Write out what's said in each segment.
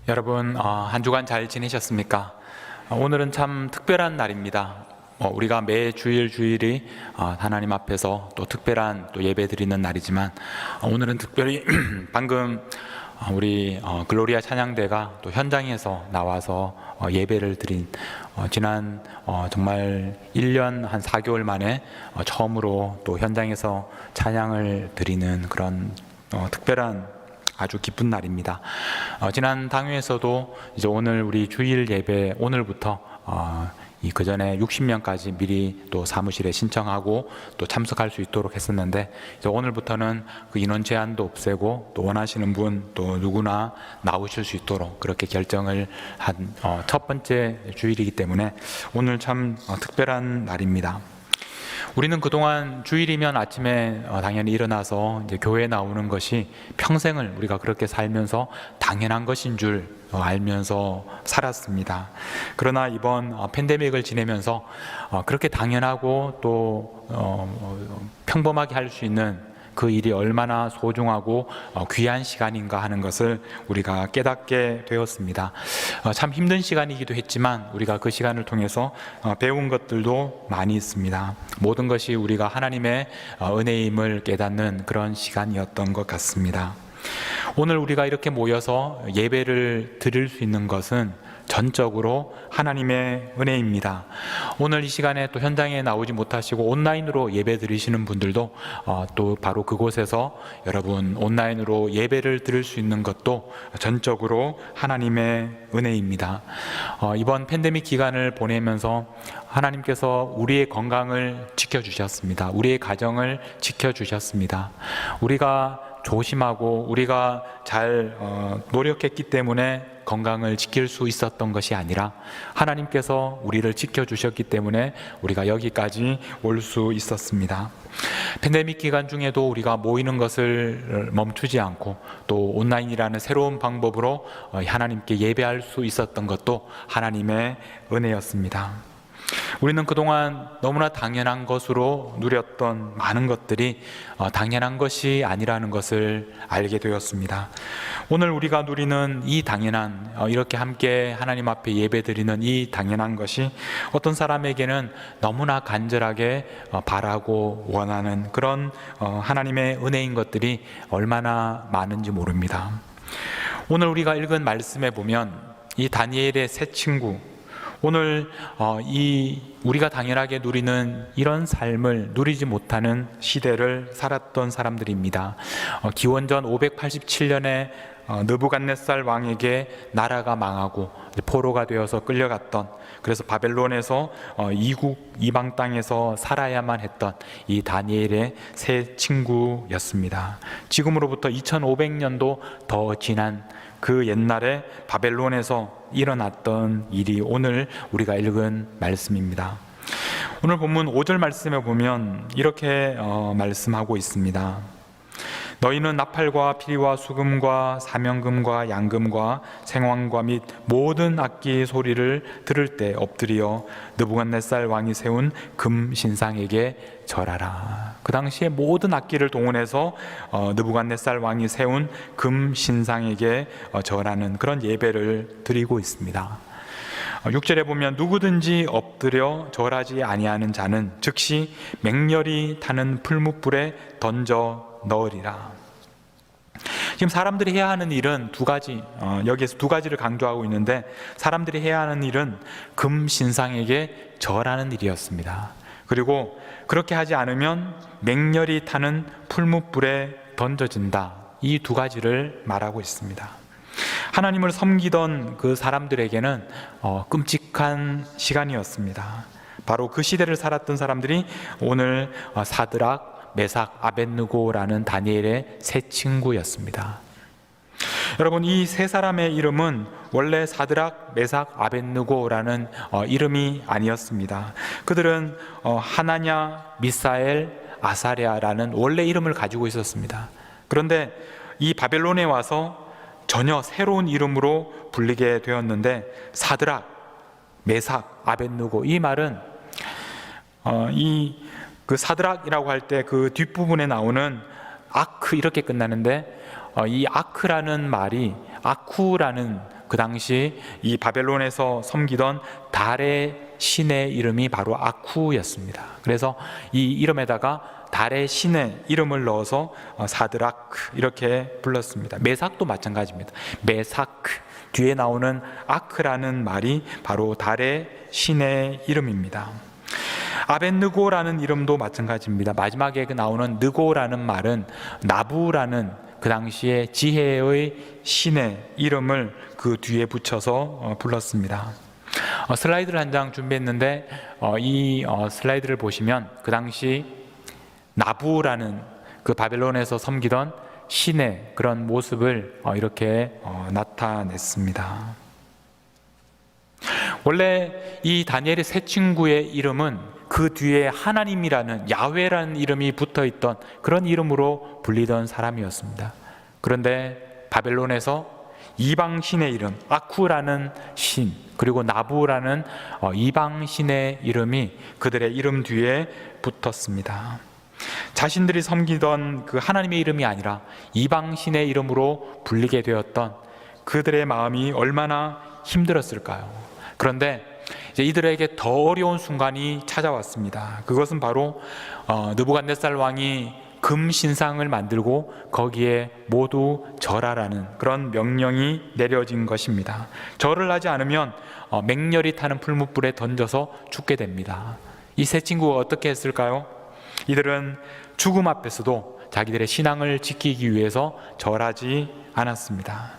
여러분, 한 주간 잘 지내셨습니까? 오늘은 참 특별한 날입니다. 우리가 매 주일이 하나님 앞에서 또 특별한 또 예배 드리는 날이지만, 오늘은 특별히 방금 우리 글로리아 찬양대가 또 현장에서 나와서 예배를 드린, 지난 정말 1년 한 4개월 만에 처음으로 또 현장에서 찬양을 드리는 그런 특별한 아주 기쁜 날입니다. 지난 당회에서도 이제 오늘 우리 주일 예배 오늘부터 그 전에 60명까지 미리 또 사무실에 신청하고 또 참석할 수 있도록 했었는데, 이제 오늘부터는 그 인원 제한도 없애고 또 원하시는 분 또 누구나 나오실 수 있도록 그렇게 결정을 한 첫 번째 주일이기 때문에 오늘 참 특별한 날입니다. 우리는 그동안 주일이면 아침에 당연히 일어나서 이제 교회에 나오는 것이 평생을 우리가 그렇게 살면서 당연한 것인 줄 알면서 살았습니다. 그러나 이번 팬데믹을 지내면서 그렇게 당연하고 또 평범하게 할 수 있는 그 일이 얼마나 소중하고 귀한 시간인가 하는 것을 우리가 깨닫게 되었습니다. 참 힘든 시간이기도 했지만 우리가 그 시간을 통해서 배운 것들도 많이 있습니다. 모든 것이 우리가 하나님의 은혜임을 깨닫는 그런 시간이었던 것 같습니다. 오늘 우리가 이렇게 모여서 예배를 드릴 수 있는 것은 전적으로 하나님의 은혜입니다. 오늘 이 시간에 또 현장에 나오지 못하시고 온라인으로 예배 드리시는 분들도 또 바로 그곳에서 여러분 온라인으로 예배를 드릴 수 있는 것도 전적으로 하나님의 은혜입니다. 이번 팬데믹 기간을 보내면서 하나님께서 우리의 건강을 지켜주셨습니다. 우리의 가정을 지켜주셨습니다. 우리가 조심하고 우리가 잘 노력했기 때문에 건강을 지킬 수 있었던 것이 아니라 하나님께서 우리를 지켜주셨기 때문에 우리가 여기까지 올 수 있었습니다. 팬데믹 기간 중에도 우리가 모이는 것을 멈추지 않고 또 온라인이라는 새로운 방법으로 하나님께 예배할 수 있었던 것도 하나님의 은혜였습니다. 우리는 그동안 너무나 당연한 것으로 누렸던 많은 것들이 당연한 것이 아니라는 것을 알게 되었습니다. 오늘 우리가 누리는 이 당연한, 이렇게 함께 하나님 앞에 예배드리는 이 당연한 것이 어떤 사람에게는 너무나 간절하게 바라고 원하는 그런 하나님의 은혜인 것들이 얼마나 많은지 모릅니다. 오늘 우리가 읽은 말씀에 보면 이 다니엘의 세 친구, 오늘 우리가 당연하게 누리는 이런 삶을 누리지 못하는 시대를 살았던 사람들입니다. 기원전 587년에 느부갓네살 왕에게 나라가 망하고 포로가 되어서 끌려갔던, 그래서 바벨론에서 이방 땅에서 살아야만 했던 이 다니엘의 세 친구였습니다. 지금으로부터 2500년도 더 지난 그 옛날에 바벨론에서 일어났던 일이 오늘 우리가 읽은 말씀입니다. 오늘 본문 5절 말씀에 보면 이렇게 말씀하고 있습니다. 너희는 나팔과 피리와 수금과 사명금과 양금과 생황과 및 모든 악기 소리를 들을 때 엎드려 느부갓네살 왕이 세운 금 신상에게 절하라. 그 당시에 모든 악기를 동원해서 느부갓네살 왕이 세운 금 신상에게 절하는 그런 예배를 드리고 있습니다. 6절에 보면 누구든지 엎드려 절하지 아니하는 자는 즉시 맹렬히 타는 풀무불에 던져 넣으리라. 지금 사람들이 해야 하는 일은 두 가지, 여기에서 두 가지를 강조하고 있는데, 사람들이 해야 하는 일은 금 신상에게 절하는 일이었습니다. 그리고 그렇게 하지 않으면 맹렬히 타는 풀무불에 던져진다. 이 두 가지를 말하고 있습니다. 하나님을 섬기던 그 사람들에게는 끔찍한 시간이었습니다. 바로 그 시대를 살았던 사람들이 오늘 사드락, 메삭, 아벳느고라는 다니엘의 세 친구였습니다. 여러분, 이 세 사람의 이름은 원래 사드락, 메삭, 아벳느고라는 이름이 아니었습니다. 그들은 하나냐, 미사엘, 아사랴라는 원래 이름을 가지고 있었습니다. 그런데 이 바벨론에 와서 전혀 새로운 이름으로 불리게 되었는데, 사드락, 메삭, 아벳느고, 이 말은 그 사드락이라고 할 때 그 뒷부분에 나오는 아크 이렇게 끝나는데, 이 아크라는 말이 아쿠라는 그 당시 이 바벨론에서 섬기던 달의 신의 이름이 바로 아쿠였습니다. 그래서 이 이름에다가 달의 신의 이름을 넣어서 사드라크 이렇게 불렀습니다. 메삭도 마찬가지입니다. 메사크, 뒤에 나오는 아크라는 말이 바로 달의 신의 이름입니다. 아벤느고라는 이름도 마찬가지입니다. 마지막에 나오는 느고라는 말은 나부라는 그 당시에 지혜의 신의 이름을 그 뒤에 붙여서 불렀습니다. 슬라이드를 한 장 준비했는데 이 슬라이드를 보시면 그 당시 나부라는 그 바벨론에서 섬기던 신의 그런 모습을 이렇게 나타냈습니다. 원래 이 다니엘의 세 친구의 이름은 그 뒤에 하나님이라는 야훼라는 이름이 붙어있던 그런 이름으로 불리던 사람이었습니다. 그런데 바벨론에서 이방 신의 이름 아쿠라는 신, 그리고 나부라는 이방 신의 이름이 그들의 이름 뒤에 붙었습니다. 자신들이 섬기던 그 하나님의 이름이 아니라 이방 신의 이름으로 불리게 되었던 그들의 마음이 얼마나 힘들었을까요? 그런데 이제 이들에게 더 어려운 순간이 찾아왔습니다. 그것은 바로 느부갓네살 왕이 금 신상을 만들고 거기에 모두 절하라는 그런 명령이 내려진 것입니다. 절을 하지 않으면 맹렬히 타는 풀무불에 던져서 죽게 됩니다. 이 세 친구가 어떻게 했을까요? 이들은 죽음 앞에서도 자기들의 신앙을 지키기 위해서 절하지 않았습니다.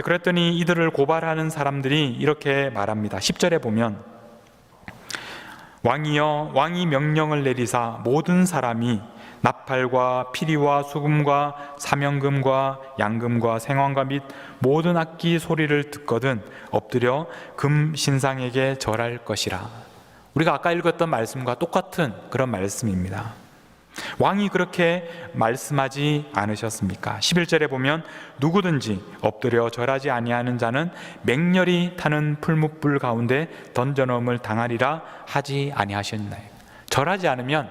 그랬더니 이들을 고발하는 사람들이 이렇게 말합니다. 10절에 보면 왕이여, 왕이 명령을 내리사 모든 사람이 나팔과 피리와 수금과 사명금과 양금과 생황과 및 모든 악기 소리를 듣거든 엎드려 금 신상에게 절할 것이라. 우리가 아까 읽었던 말씀과 똑같은 그런 말씀입니다. 왕이 그렇게 말씀하지 않으셨습니까? 11절에 보면 누구든지 엎드려 절하지 아니하는 자는 맹렬히 타는 풀무불 가운데 던져넣음을 당하리라 하지 아니하셨나요? 절하지 않으면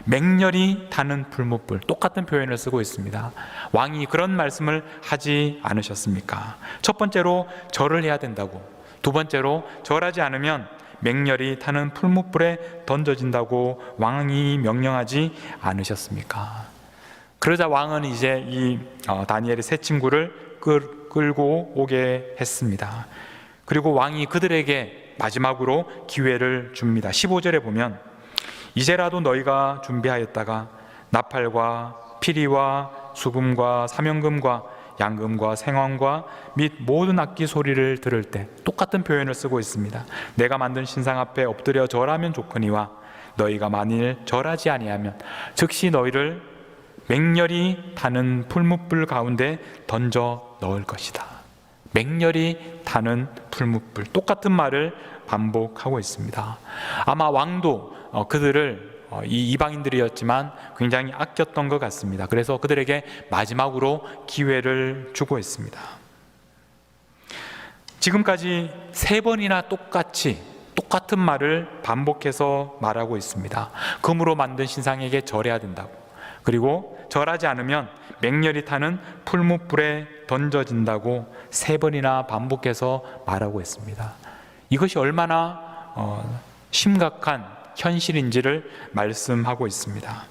맹렬히 타는 풀무불, 똑같은 표현을 쓰고 있습니다. 왕이 그런 말씀을 하지 않으셨습니까? 첫 번째로 절을 해야 된다고, 두 번째로 절하지 않으면 맹렬히 타는 풀무불에 던져진다고 왕이 명령하지 않으셨습니까? 그러자 왕은 이제 이 다니엘의 세 친구를 끌고 오게 했습니다. 그리고 왕이 그들에게 마지막으로 기회를 줍니다. 15절에 보면 이제라도 너희가 준비하였다가 나팔과 피리와 수금과 사명금과 양금과 생황과 및 모든 악기 소리를 들을 때, 똑같은 표현을 쓰고 있습니다. 내가 만든 신상 앞에 엎드려 절하면 좋거니와 너희가 만일 절하지 아니하면 즉시 너희를 맹렬히 타는 풀무불 가운데 던져 넣을 것이다. 맹렬히 타는 풀무불, 똑같은 말을 반복하고 있습니다. 아마 왕도 그들을 이 이방인들이었지만 굉장히 아꼈던 것 같습니다. 그래서 그들에게 마지막으로 기회를 주고 있습니다. 지금까지 세 번이나 똑같은 말을 반복해서 말하고 있습니다. 금으로 만든 신상에게 절해야 된다고, 그리고 절하지 않으면 맹렬히 타는 풀무불에 던져진다고 세 번이나 반복해서 말하고 있습니다. 이것이 얼마나 심각한 현실인지를 말씀하고 있습니다.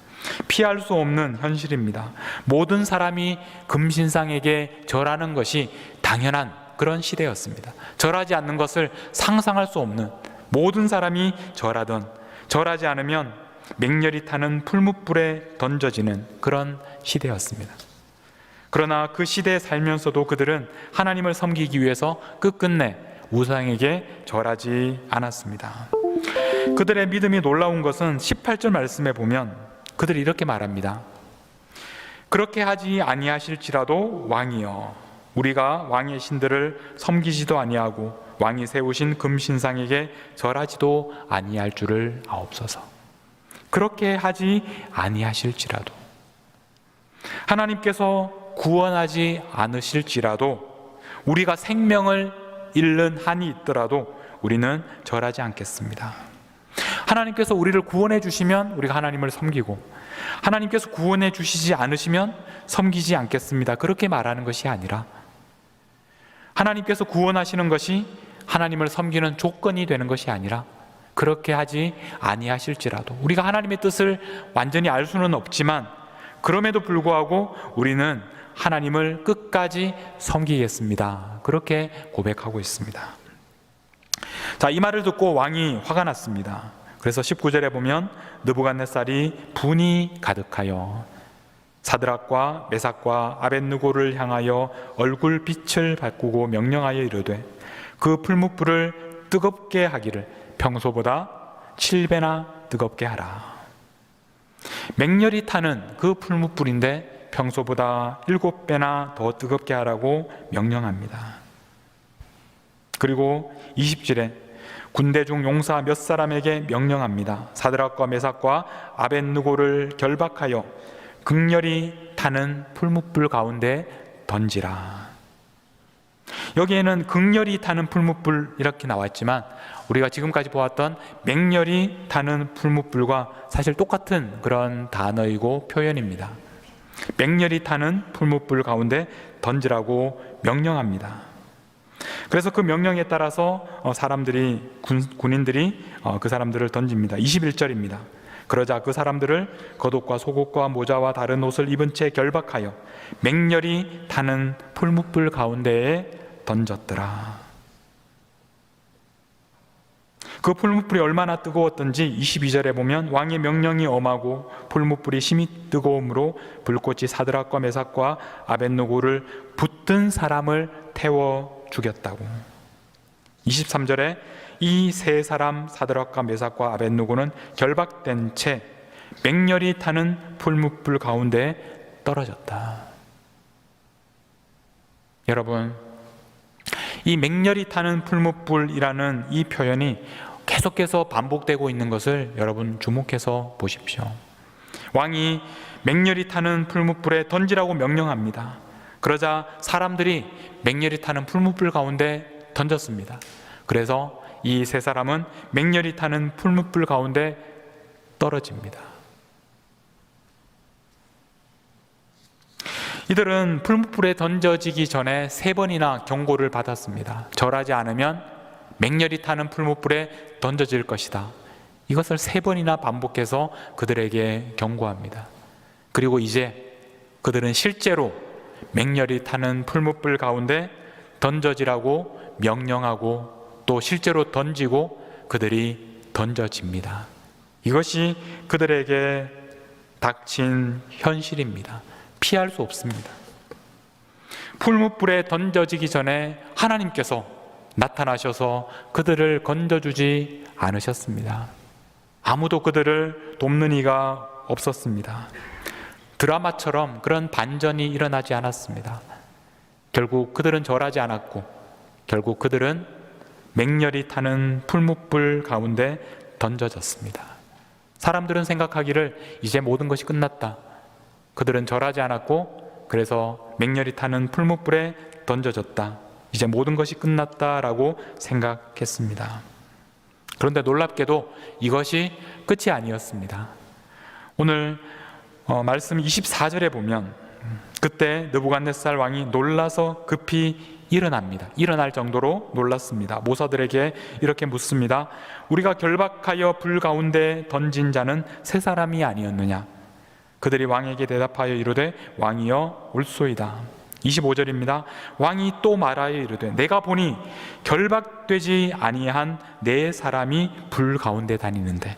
피할 수 없는 현실입니다. 모든 사람이 금신상에게 절하는 것이 당연한 그런 시대였습니다. 절하지 않는 것을 상상할 수 없는, 모든 사람이 절하던, 절하지 않으면 맹렬히 타는 풀무불에 던져지는 그런 시대였습니다. 그러나 그 시대에 살면서도 그들은 하나님을 섬기기 위해서 끝끝내 우상에게 절하지 않았습니다. 그들의 믿음이 놀라운 것은 18절 말씀에 보면 그들이 이렇게 말합니다. 그렇게 하지 아니하실지라도 왕이여, 우리가 왕의 신들을 섬기지도 아니하고 왕이 세우신 금신상에게 절하지도 아니할 줄을 아옵소서. 그렇게 하지 아니하실지라도, 하나님께서 구원하지 않으실지라도, 우리가 생명을 잃는 한이 있더라도 우리는 절하지 않겠습니다. 하나님께서 우리를 구원해 주시면 우리가 하나님을 섬기고, 하나님께서 구원해 주시지 않으시면 섬기지 않겠습니다. 그렇게 말하는 것이 아니라 하나님께서 구원하시는 것이 하나님을 섬기는 조건이 되는 것이 아니라 그렇게 하지 아니하실지라도 우리가 하나님의 뜻을 완전히 알 수는 없지만 그럼에도 불구하고 우리는 하나님을 끝까지 섬기겠습니다. 그렇게 고백하고 있습니다. 자, 이 말을 듣고 왕이 화가 났습니다. 그래서 19절에 보면 느부갓네살이 분이 가득하여 사드락과 메삭과 아벳느고를 향하여 얼굴 빛을 바꾸고 명령하여 이르되 그 풀무불을 뜨겁게 하기를 평소보다 7배나 뜨겁게 하라. 맹렬히 타는 그 풀무불인데 평소보다 7배나 더 뜨겁게 하라고 명령합니다. 그리고 20절에 군대 중 용사 몇 사람에게 명령합니다. 사드락과 메삭과 아벳느고를 결박하여 극렬히 타는 풀무불 가운데 던지라. 여기에는 극렬히 타는 풀무불 이렇게 나왔지만 우리가 지금까지 보았던 맹렬히 타는 풀무불과 사실 똑같은 그런 단어이고 표현입니다. 맹렬히 타는 풀무불 가운데 던지라고 명령합니다. 그래서 그 명령에 따라서 군인들이 그 사람들을 던집니다. 21절입니다. 그러자 그 사람들을 겉옷과 속옷과 모자와 다른 옷을 입은 채 결박하여 맹렬히 타는 풀무불 가운데에 던졌더라. 그 풀무불이 얼마나 뜨거웠던지 22절에 보면 왕의 명령이 엄하고 풀무불이 심히 뜨거움으로 불꽃이 사드락과 메삭과 아벳느고를 붙든 사람을 태워 죽였다고. 23절에 이 세 사람 사드락과 메삭과 아벳느고는 결박된 채 맹렬히 타는 풀무불 가운데 떨어졌다. 여러분, 이 맹렬히 타는 풀무불이라는 이 표현이 계속해서 반복되고 있는 것을 여러분 주목해서 보십시오. 왕이 맹렬히 타는 풀무불에 던지라고 명령합니다. 그러자 사람들이 맹렬히 타는 풀무불 가운데 던졌습니다. 그래서 이 세 사람은 맹렬히 타는 풀무불 가운데 떨어집니다. 이들은 풀무불에 던져지기 전에 3번이나 경고를 받았습니다. 절하지 않으면 맹렬히 타는 풀무불에 던져질 것이다. 이것을 3번이나 반복해서 그들에게 경고합니다. 그리고 이제 그들은 실제로 맹렬히 타는 풀무불 가운데 던져지라고 명령하고 또 실제로 던지고 그들이 던져집니다. 이것이 그들에게 닥친 현실입니다. 피할 수 없습니다. 풀무불에 던져지기 전에 하나님께서 나타나셔서 그들을 건져주지 않으셨습니다. 아무도 그들을 돕는 이가 없었습니다. 드라마처럼 그런 반전이 일어나지 않았습니다. 결국 그들은 절하지 않았고 결국 그들은 맹렬히 타는 풀무불 가운데 던져졌습니다. 사람들은 생각하기를 이제 모든 것이 끝났다. 그들은 절하지 않았고 그래서 맹렬히 타는 풀무불에 던져졌다. 이제 모든 것이 끝났다라고 생각했습니다. 그런데 놀랍게도 이것이 끝이 아니었습니다. 오늘 말씀 24절에 보면 그때 느부갓네살 왕이 놀라서 급히 일어납니다. 일어날 정도로 놀랐습니다. 모사들에게 이렇게 묻습니다. 우리가 결박하여 불 가운데 던진 자는 세 사람이 아니었느냐? 그들이 왕에게 대답하여 이르되 왕이여 옳소이다. 25절입니다. 왕이 또 말하여 이르되 내가 보니 결박되지 아니한 4사람이 불 가운데 다니는데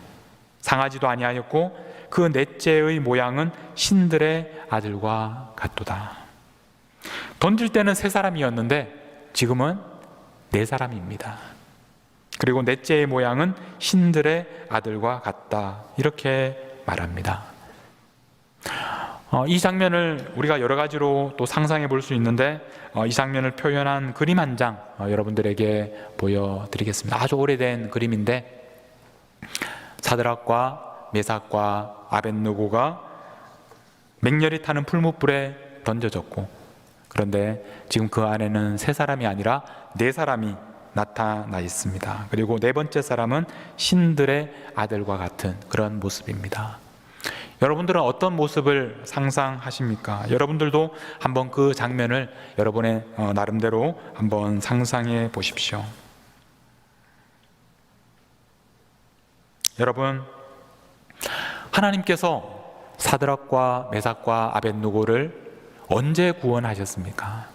상하지도 아니하였고 그 넷째의 모양은 신들의 아들과 같도다. 던질 때는 3사람이었는데 지금은 4사람입니다. 그리고 넷째의 모양은 신들의 아들과 같다. 이렇게 말합니다. 이 장면을 우리가 여러 가지로 또 상상해 볼 수 있는데 이 장면을 표현한 그림 한 장 여러분들에게 보여드리겠습니다. 아주 오래된 그림인데 사드락과 메삭과 아벳느고가 맹렬히 타는 풀무불에 던져졌고 그런데 지금 그 안에는 3사람이 아니라 4사람이 나타나 있습니다. 그리고 4번째 사람은 신들의 아들과 같은 그런 모습입니다. 여러분들은 어떤 모습을 상상하십니까? 여러분들도 한번 그 장면을 여러분의 나름대로 한번 상상해 보십시오. 여러분, 하나님께서 사드락과 메삭과 아벳느고를 언제 구원하셨습니까?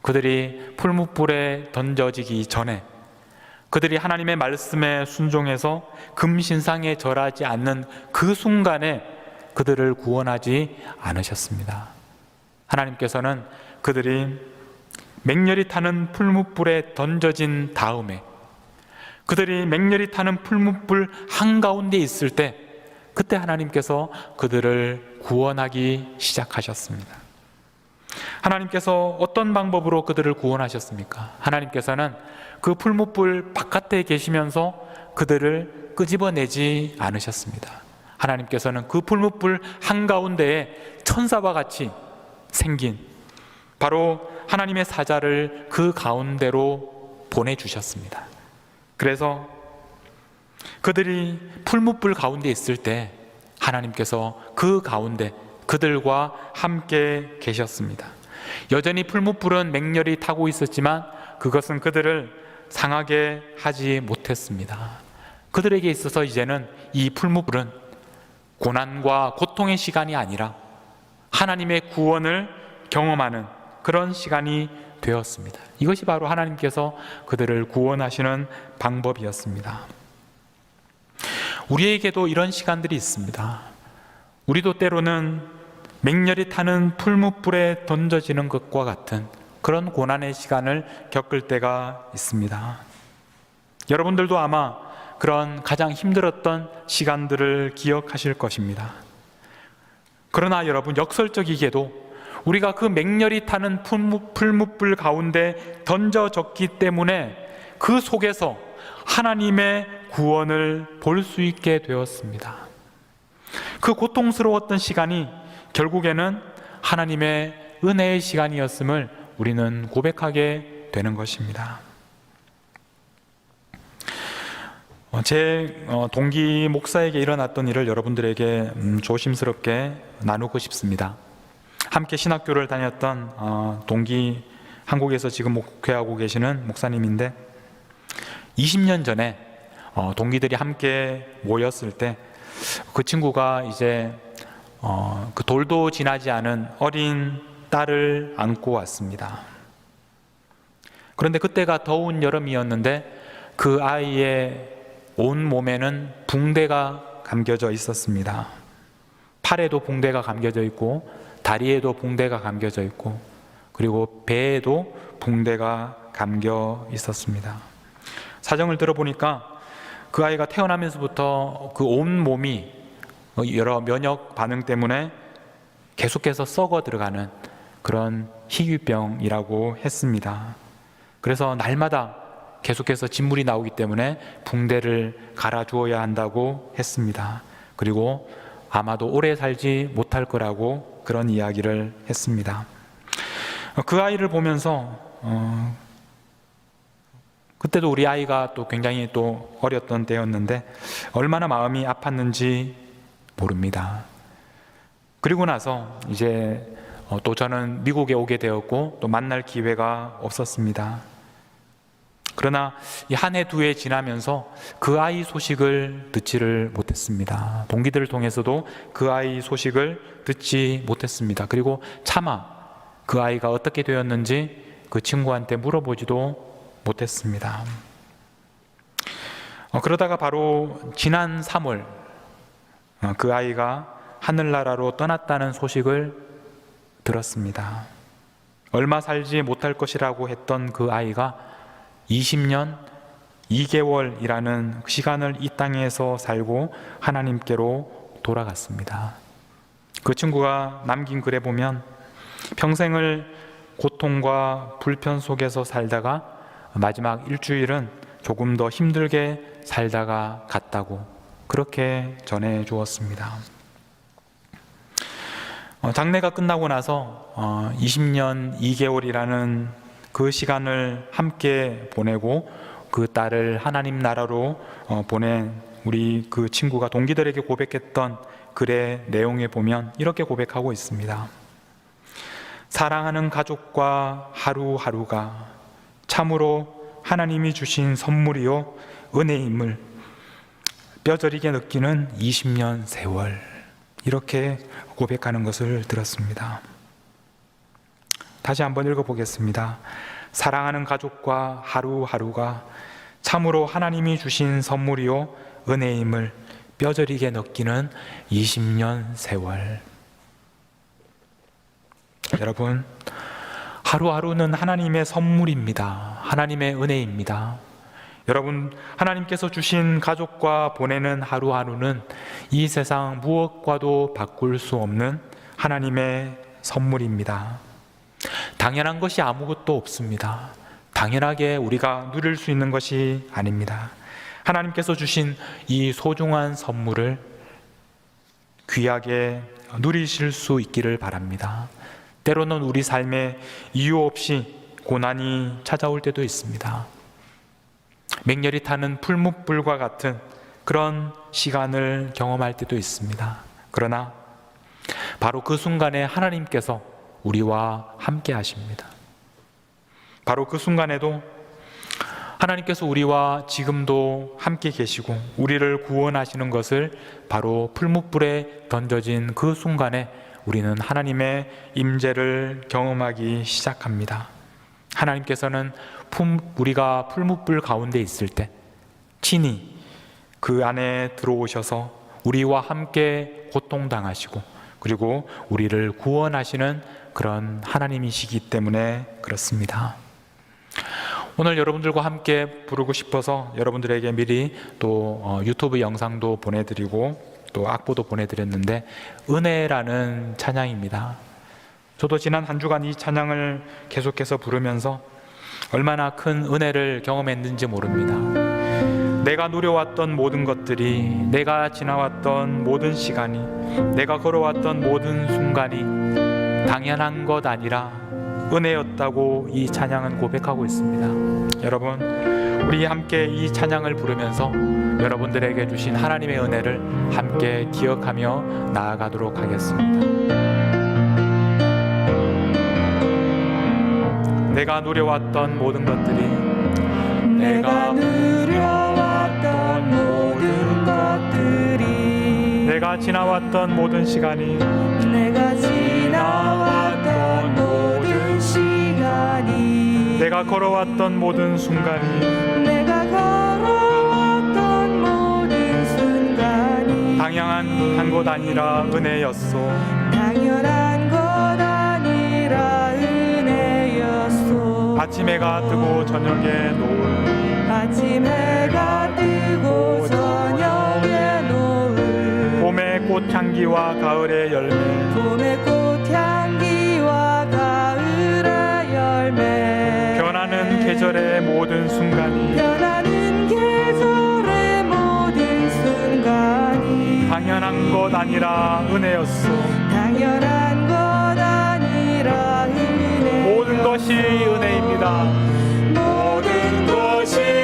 그들이 풀무불에 던져지기 전에, 그들이 하나님의 말씀에 순종해서 금신상에 절하지 않는 그 순간에 그들을 구원하지 않으셨습니다. 하나님께서는 그들이 맹렬히 타는 풀무불에 던져진 다음에, 그들이 맹렬히 타는 풀무불 한가운데 있을 때, 그때 하나님께서 그들을 구원하기 시작하셨습니다. 하나님께서 어떤 방법으로 그들을 구원하셨습니까? 하나님께서는 그 풀무불 바깥에 계시면서 그들을 끄집어내지 않으셨습니다. 하나님께서는 그 풀무불 한가운데에 천사와 같이 생긴 바로 하나님의 사자를 그 가운데로 보내주셨습니다. 그래서 그들이 풀무불 가운데 있을 때 하나님께서 그 가운데 그들과 함께 계셨습니다. 여전히 풀무불은 맹렬히 타고 있었지만 그것은 그들을 상하게 하지 못했습니다. 그들에게 있어서 이제는 이 풀무불은 고난과 고통의 시간이 아니라 하나님의 구원을 경험하는 그런 시간이 되었습니다. 이것이 바로 하나님께서 그들을 구원하시는 방법이었습니다. 우리에게도 이런 시간들이 있습니다. 우리도 때로는 맹렬히 타는 풀무불에 던져지는 것과 같은 그런 고난의 시간을 겪을 때가 있습니다. 여러분들도 아마 그런 가장 힘들었던 시간들을 기억하실 것입니다. 그러나 여러분, 역설적이게도 우리가 그 맹렬히 타는 풀무불 가운데 던져졌기 때문에 그 속에서 하나님의 구원을 볼 수 있게 되었습니다. 그 고통스러웠던 시간이 결국에는 하나님의 은혜의 시간이었음을 우리는 고백하게 되는 것입니다. 제 동기 목사에게 일어났던 일을 여러분들에게 조심스럽게 나누고 싶습니다. 함께 신학교를 다녔던 동기, 한국에서 지금 목회하고 계시는 목사님인데 20년 전에 동기들이 함께 모였을 때 그 친구가 이제 그 돌도 지나지 않은 어린 딸을 안고 왔습니다. 그런데 그때가 더운 여름이었는데 그 아이의 온 몸에는 붕대가 감겨져 있었습니다. 팔에도 붕대가 감겨져 있고 다리에도 붕대가 감겨져 있고 그리고 배에도 붕대가 감겨 있었습니다. 사정을 들어보니까 그 아이가 태어나면서부터 그 온 몸이 여러 면역 반응 때문에 계속해서 썩어 들어가는 그런 희귀병이라고 했습니다. 그래서 날마다 계속해서 진물이 나오기 때문에 붕대를 갈아주어야 한다고 했습니다. 그리고 아마도 오래 살지 못할 거라고 그런 이야기를 했습니다. 그 아이를 보면서 그때도 우리 아이가 또 굉장히 또 어렸던 때였는데 얼마나 마음이 아팠는지 모릅니다. 그리고 나서 이제 또 저는 미국에 오게 되었고 또 만날 기회가 없었습니다. 그러나 이 한 해 두 해 지나면서 그 아이 소식을 듣지를 못했습니다. 동기들을 통해서도 그 아이 소식을 듣지 못했습니다. 그리고 차마 그 아이가 어떻게 되었는지 그 친구한테 물어보지도 못했습니다. 그러다가 바로 지난 3월 그 아이가 하늘나라로 떠났다는 소식을 들었습니다. 얼마 살지 못할 것이라고 했던 그 아이가 20년 2개월이라는 시간을 이 땅에서 살고 하나님께로 돌아갔습니다. 그 친구가 남긴 글에 보면 평생을 고통과 불편 속에서 살다가 마지막 일주일은 조금 더 힘들게 살다가 갔다고 그렇게 전해 주었습니다. 장례가 끝나고 나서 20년 2개월이라는 그 시간을 함께 보내고 그 딸을 하나님 나라로 보낸 우리 그 친구가 동기들에게 고백했던 글의 내용에 보면 이렇게 고백하고 있습니다. 사랑하는 가족과 하루하루가 참으로 하나님이 주신 선물이요 은혜임을 뼈저리게 느끼는 20년 세월, 이렇게 고백하는 것을 들었습니다. 다시 한번 읽어보겠습니다. 사랑하는 가족과 하루하루가 참으로 하나님이 주신 선물이요 은혜임을 뼈저리게 느끼는 20년 세월. 여러분, 하루하루는 하나님의 선물입니다. 하나님의 은혜입니다. 여러분, 하나님께서 주신 가족과 보내는 하루하루는 이 세상 무엇과도 바꿀 수 없는 하나님의 선물입니다. 당연한 것이 아무것도 없습니다. 당연하게 우리가 누릴 수 있는 것이 아닙니다. 하나님께서 주신 이 소중한 선물을 귀하게 누리실 수 있기를 바랍니다. 때로는 우리 삶에 이유 없이 고난이 찾아올 때도 있습니다. 맹렬히 타는 풀무불과 같은 그런 시간을 경험할 때도 있습니다. 그러나 바로 그 순간에 하나님께서 우리와 함께 하십니다. 바로 그 순간에도 하나님께서 우리와 지금도 함께 계시고 우리를 구원하시는 것을 바로 풀무불에 던져진 그 순간에 우리는 하나님의 임재를 경험하기 시작합니다. 하나님께서는 우리가 풀무불 가운데 있을 때 친히 그 안에 들어오셔서 우리와 함께 고통당하시고 그리고 우리를 구원하시는 그런 하나님이시기 때문에 그렇습니다. 오늘 여러분들과 함께 부르고 싶어서 여러분들에게 미리 또 유튜브 영상도 보내드리고 또 악보도 보내드렸는데, 은혜라는 찬양입니다. 저도 지난 한 주간 이 찬양을 계속해서 부르면서 얼마나 큰 은혜를 경험했는지 모릅니다. 내가 누려왔던 모든 것들이, 내가 지나왔던 모든 시간이, 내가 걸어왔던 모든 순간이 당연한 것 아니라 은혜였다고 이 찬양은 고백하고 있습니다. 여러분, 우리 함께 이 찬양을 부르면서 여러분들에게 주신 하나님의 은혜를 함께 기억하며 나아가도록 하겠습니다. 내가 누려왔던 모든 것들이, 내가 누려왔던 모든 것들이, 내가 지나왔던 모든 시간이, 내가 지나왔던 모든 시간이, 내가 걸어왔던 모든 순간이, 내가 걸어왔던 모든 순간이 당연한 것 아니라 은혜였소. 당연한 것 아니라 은혜였소. 아침 해가 뜨고 저녁에 노을, 아침 해가 뜨고 저녁에 노을, 봄의 꽃향기와 가을의 열매, 봄의 꽃향기와 가을의 열매, 변하는 계절의 모든 순간이, 변하는 계절의 모든 순간이 당연한 것 아니라 은혜였소. 당연한 것 아니라 은혜. 모든 것이 은혜입니다. 모든 것이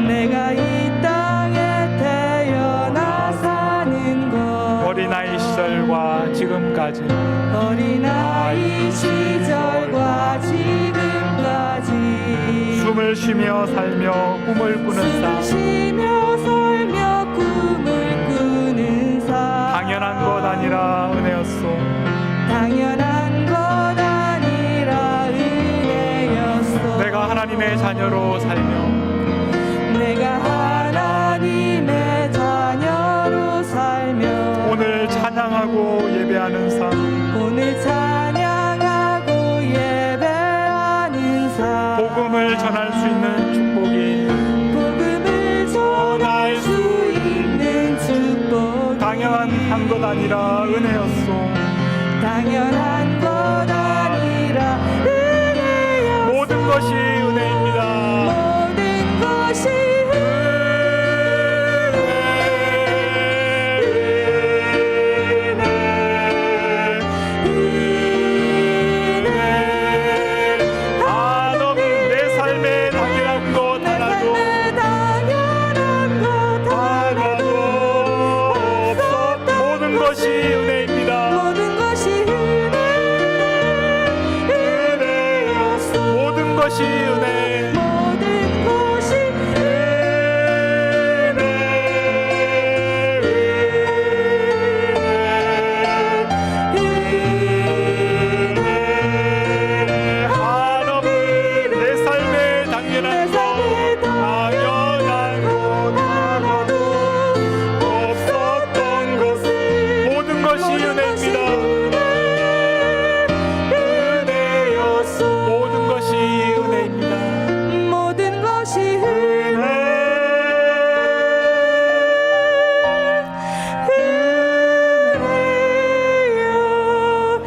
내가 이 땅에 태어나 사는 것, 어린아이 시절과 지금까지, 어린아이 시절과 지금까지 숨을 쉬며 살며 꿈을 꾸는 삶, 쉬며 살며 꿈을 꾸는 삶, 당연한 것 아니라 은혜였소. 당연한 것 아니라 은혜였소. 내가 하나님의 자녀로 살며, 내가 하나님의 자녀로 살며 오늘 찬양하고 예배하는 삶, 오늘 찬양하고 예배하는 삶, 복음을 전할 수 있는 축복이, 복음을 전할 수 있는 축복, 당연한 것 아니라 은혜였소. 당연한 것 아니라 은혜였소. 모든 것이 은혜입니다. 모든 것이 한없이 내 삶에 당연한 것 하나도 없었던 모든 것이 은혜입니다. 모든 것이 은혜였소. 모든 것이 은혜. 모든 것이 한없이 내 삶에 당연한 것 당연한 것 하나도 없었던 것 모든 것이 은혜입니다. 은혜였소. 모든 것이 은혜입니다. 모든 것이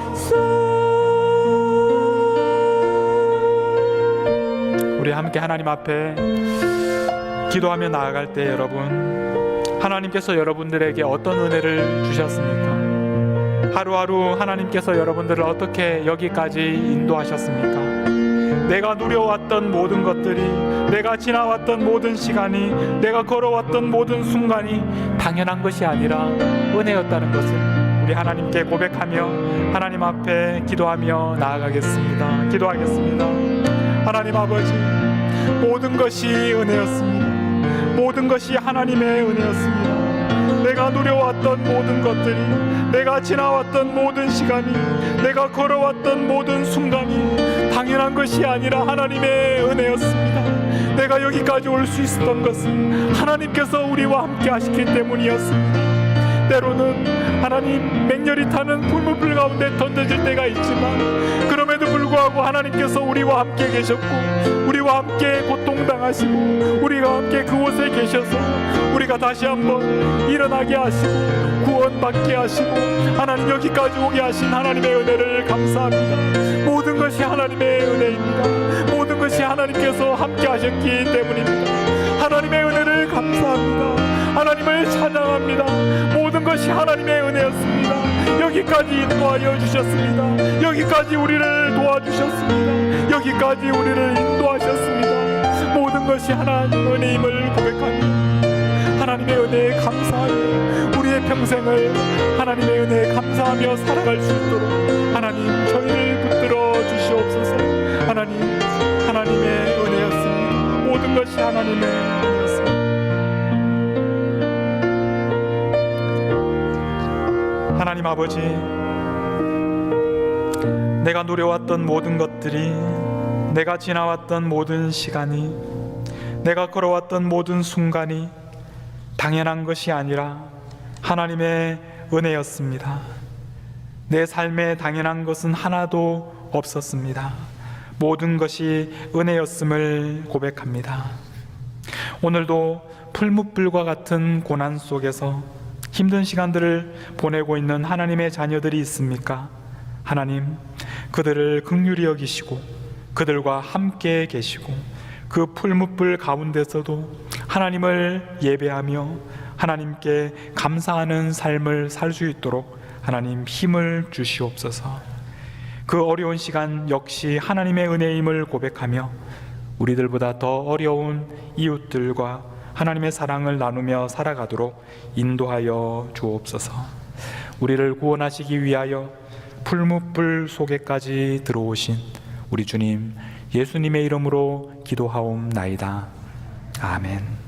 은혜였소. 우리 함께 하나님 앞에 기도하며 나아갈 때 여러분, 하나님께서 여러분들에게 어떤 은혜를 주셨습니까? 하루하루 하나님께서 여러분들을 어떻게 여기까지 인도하셨습니까? 내가 누려왔던 모든 것들이, 내가 지나왔던 모든 시간이, 내가 걸어왔던 모든 순간이 당연한 것이 아니라 은혜였다는 것을 우리 하나님께 고백하며 하나님 앞에 기도하며 나아가겠습니다. 기도하겠습니다. 하나님 아버지, 모든 것이 은혜였습니다. 모든 것이 하나님의 은혜였습니다. 내가 누려왔던 모든 것들이, 내가 지나왔던 모든 시간이, 내가 걸어왔던 모든 순간이 당연한 것이 아니라 하나님의 은혜였습니다. 내가 여기까지 올 수 있었던 것은 하나님께서 우리와 함께 하시기 때문이었습니다. 때로는 하나님 맹렬히 타는 불문불 가운데 던져질 때가 있지만 그럼에도 불구하고 하나님께서 우리와 함께 계셨고 우리와 함께 고통당하시고 우리와 함께 그곳에 계셔서 우리가 다시 한번 일어나게 하시고 구원받게 하시고 하나님 여기까지 오게 하신 하나님의 은혜를 감사합니다. 모든 것이 하나님의 은혜입니다. 모든 것이 하나님께서 함께 하셨기 때문입니다. 하나님의 은혜를 감사합니다. 하나님을 찬양합니다. 모든 것이 하나님의 은혜였습니다. 여기까지 인도하여 주셨습니다. 여기까지 우리를 도와주셨습니다. 여기까지 우리를 인도하셨습니다. 모든 것이 하나님의 은혜임을 고백합니다. 하나님의 은혜에 감사하며 우리의 평생을 하나님의 은혜에 감사하며 살아갈 수 있도록 하나님 저희를 붙들어 주시옵소서. 하나님의 은혜였습니다. 모든 것이 하나님의 은혜였습니다. 하나님 아버지, 내가 누려왔던 모든 것들이, 내가 지나왔던 모든 시간이, 내가 걸어왔던 모든 순간이 당연한 것이 아니라 하나님의 은혜였습니다. 내 삶에 당연한 것은 하나도 없었습니다. 모든 것이 은혜였음을 고백합니다. 오늘도 풀무불과 같은 고난 속에서 힘든 시간들을 보내고 있는 하나님의 자녀들이 있습니까? 하나님, 그들을 긍휼히 여기시고 그들과 함께 계시고 그 풀무불 가운데서도 하나님을 예배하며 하나님께 감사하는 삶을 살 수 있도록 하나님 힘을 주시옵소서. 그 어려운 시간 역시 하나님의 은혜임을 고백하며 우리들보다 더 어려운 이웃들과 하나님의 사랑을 나누며 살아가도록 인도하여 주옵소서. 우리를 구원하시기 위하여 풀무불 속에까지 들어오신 우리 주님 예수님의 이름으로 기도하옵나이다. 아멘.